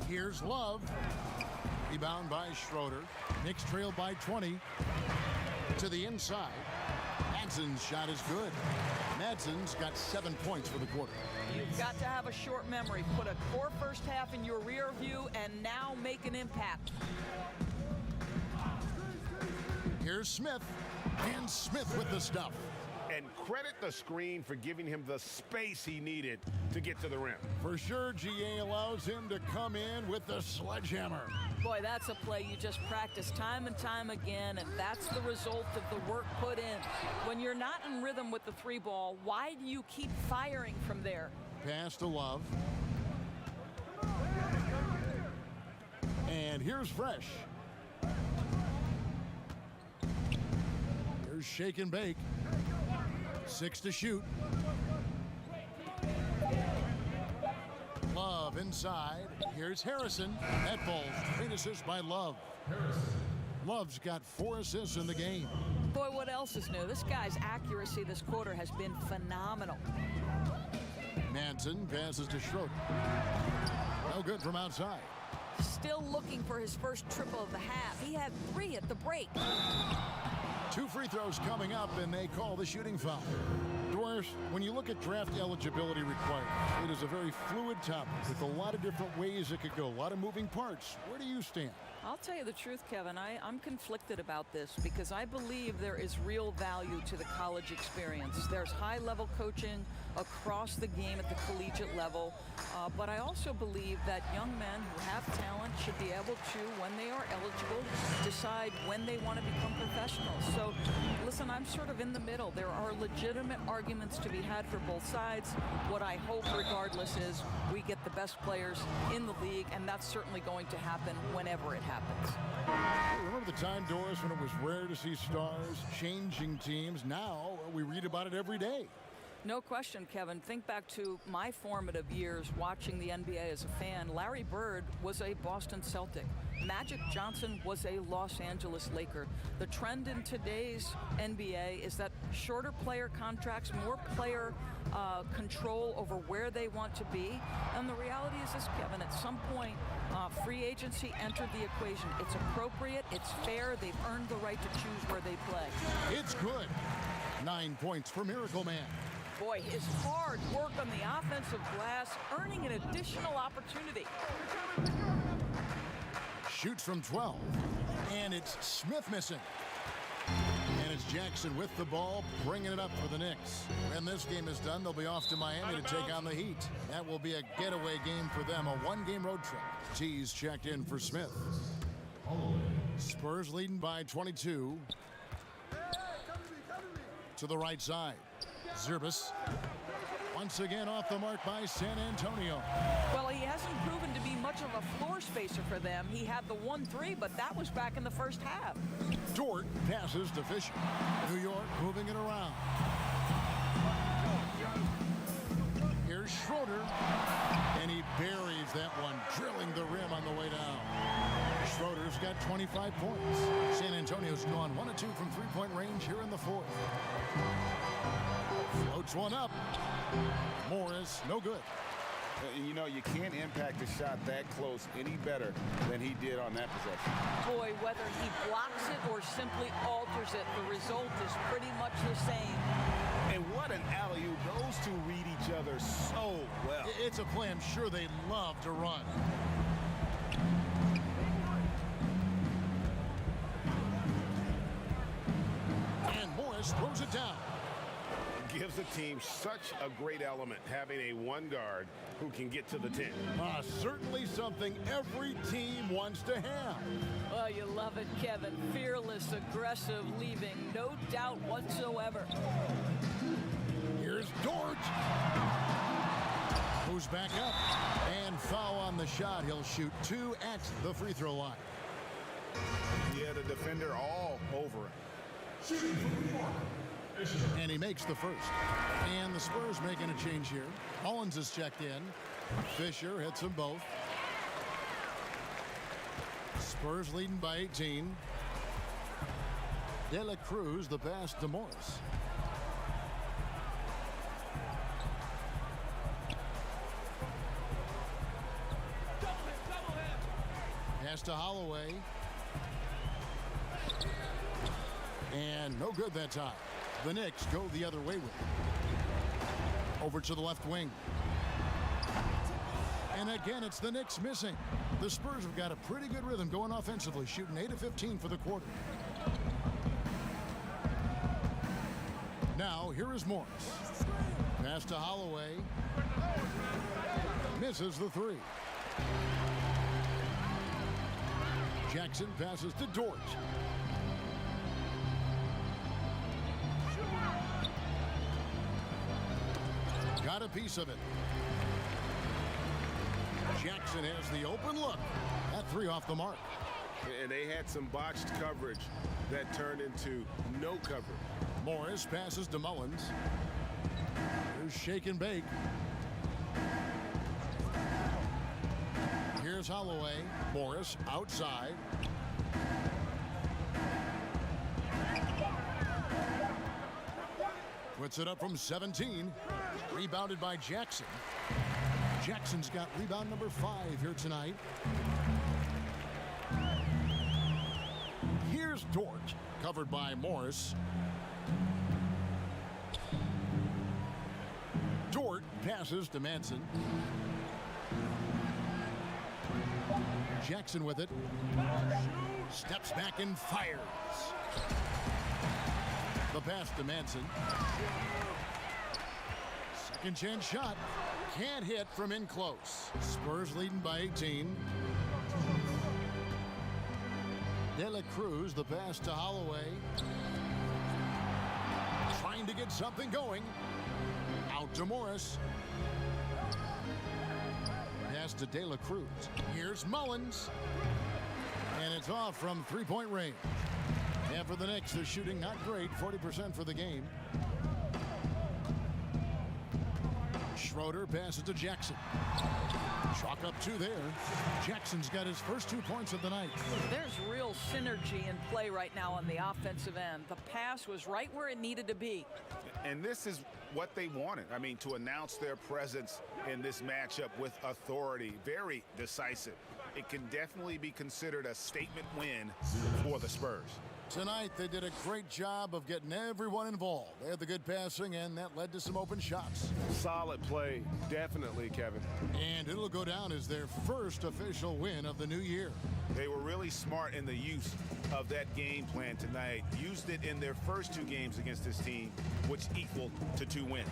Here's Love. Rebound by Schroeder. Knicks trail by 20. To the inside. Madsen's shot is good. Madsen's got 7 points for the quarter. You've got to have a short memory. Put a core first half in your rear view and now make an impact. Here's Smith. And Smith with the stuff. And credit the screen for giving him the space he needed to get to the rim. For sure, GA allows him to come in with the sledgehammer. Boy, that's a play you just practice time and time again, and that's the result of the work put in. When you're not in rhythm with the three ball, why do you keep firing from there? Pass to Love. And here's Fresh. Here's Shake and Bake. 6 to shoot. Love inside. Here's Harrison. That ball. Great assist by Love. Love's got 4 assists in the game. Boy, what else is new? This guy's accuracy this quarter has been phenomenal. Madsen passes to Schroeder. No good from outside. Still looking for his first triple of the half. He had 3 at the break. 2 free throws coming up, and they call the shooting foul. Doris, when you look at draft eligibility requirements, it is a very fluid topic with a lot of different ways it could go, a lot of moving parts. Where do you stand? I'll tell you the truth, Kevin. I'm conflicted about this because I believe there is real value to the college experience. There's high-level coaching across the game at the collegiate level, but I also believe that young men who have talent should be able to, when they are eligible, decide when they want to become professionals. So, listen, I'm sort of in the middle. There are legitimate arguments to be had for both sides. What I hope, regardless, is we get the best players in the league, and that's certainly going to happen whenever it happens. Remember the time, Doris, when it was rare to see stars changing teams? Now we read about it every day. No question, Kevin. Think back to my formative years watching the NBA as a fan. Larry Bird was a Boston Celtic. Magic Johnson was a Los Angeles Laker. The trend in today's NBA is that shorter player contracts, more player control over where they want to be. And the reality is this, Kevin, at some point, free agency entered the equation. It's appropriate, it's fair, they've earned the right to choose where they play. It's good. 9 points for Miracle Man. Boy, his hard work on the offensive glass, earning an additional opportunity. Shoots from 12, and it's Smith missing. And it's Jackson with the ball, bringing it up for the Knicks. When this game is done, they'll be off to Miami to take on the Heat. That will be a getaway game for them, a one-game road trip. T's checked in for Smith. Spurs leading by 22. To the right side. Zirbis. Once again off the mark by San Antonio. Well, he hasn't proven to be much of a floor spacer for them. He had the 1-3, but that was back in the first half. Dort passes to Fisher. New York moving it around. Here's Schroeder, and he buries that one, drilling the rim on the way down. Schroeder's got 25 points. San Antonio's gone 1 of 2 from three-point range here in the fourth. Floats one up. Morris, no good. You know, you can't impact a shot that close any better than he did on that possession. Boy, whether he blocks it or simply alters it, the result is pretty much the same. And what an alley-oop. Those two read each other so well. It's a play I'm sure they love to run. And Morris throws it down. Gives the team such a great element having a one guard who can get to the 10. Certainly something every team wants to have. Well, you love it, Kevin. Fearless, aggressive, leaving no doubt whatsoever. Here's Dort. Moves back up. And foul on the shot. He'll shoot 2 at the free throw line. He had a defender all over him. And he makes the first. And the Spurs making a change here. Mullins is checked in. Fisher hits them both. Spurs leading by 18. De La Cruz, the pass to Morris. Pass to Holloway. And no good that time. The Knicks go the other way with it. Over to the left wing. And again, it's the Knicks missing. The Spurs have got a pretty good rhythm going offensively, shooting 8 of 15 for the quarter. Now, here is Morris. Pass to Holloway. Misses the 3. Jackson passes to Dort. Got a piece of it. Jackson has the open look. That 3 off the mark. And they had some botched coverage that turned into no coverage. Morris passes to Mullins. Here's shake and bake. Here's Holloway. Morris outside. Puts it up from 17. Rebounded by Jackson. Jackson's got rebound number 5 here tonight. Here's Dort covered by Morris. Dort passes to Manson. Jackson with it. Steps back and fires. The pass to Manson. Second chance shot. Can't hit from in close. Spurs leading by 18. De La Cruz, the pass to Holloway. Trying to get something going. Out to Morris. Pass to De La Cruz. Here's Mullins. And it's off from three-point range. And for the Knicks, they're shooting not great, 40% for the game. Schroeder passes to Jackson. Chalk up two there. Jackson's got his first 2 points of the night. There's real synergy in play right now on the offensive end. The pass was right where it needed to be. And this is what they wanted. I mean, to announce their presence in this matchup with authority. Very decisive. It can definitely be considered a statement win for the Spurs. Tonight, they did a great job of getting everyone involved. They had the good passing, and that led to some open shots. Solid play, definitely, Kevin. And it'll go down as their first official win of the new year. They were really smart in the use of that game plan tonight. Used it in their first 2 games against this team, which equaled to 2 wins.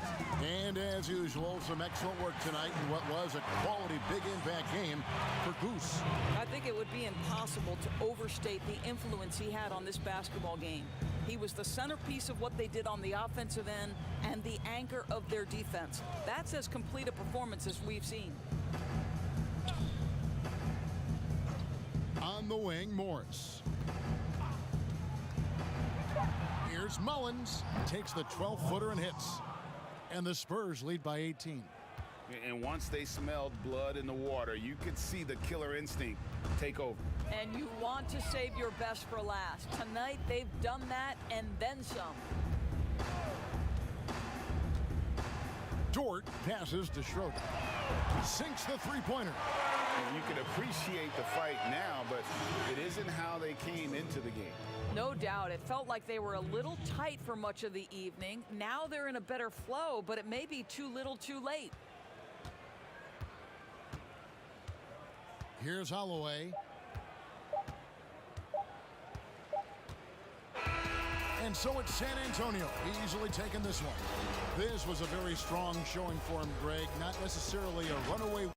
And as usual, some excellent work tonight in what was a quality big impact game for Goose. I think it would be impossible to overstate the influence he had on this basketball game. He was the centerpiece of what they did on the offensive end and the anchor of their defense. That's as complete a performance as we've seen. On the wing, Morris. Here's Mullins. Takes the 12-footer and hits. And the Spurs lead by 18. And once they smelled blood in the water, you could see the killer instinct take over. And you want to save your best for last. Tonight, they've done that and then some. Dort passes to Schroeder. Sinks the three-pointer. And you can appreciate the fight now, but it isn't how they came into the game. No doubt. It felt like they were a little tight for much of the evening. Now they're in a better flow, but it may be too little too late. Here's Holloway. And so it's San Antonio easily taking this one. This was a very strong showing for him, Greg. Not necessarily a runaway.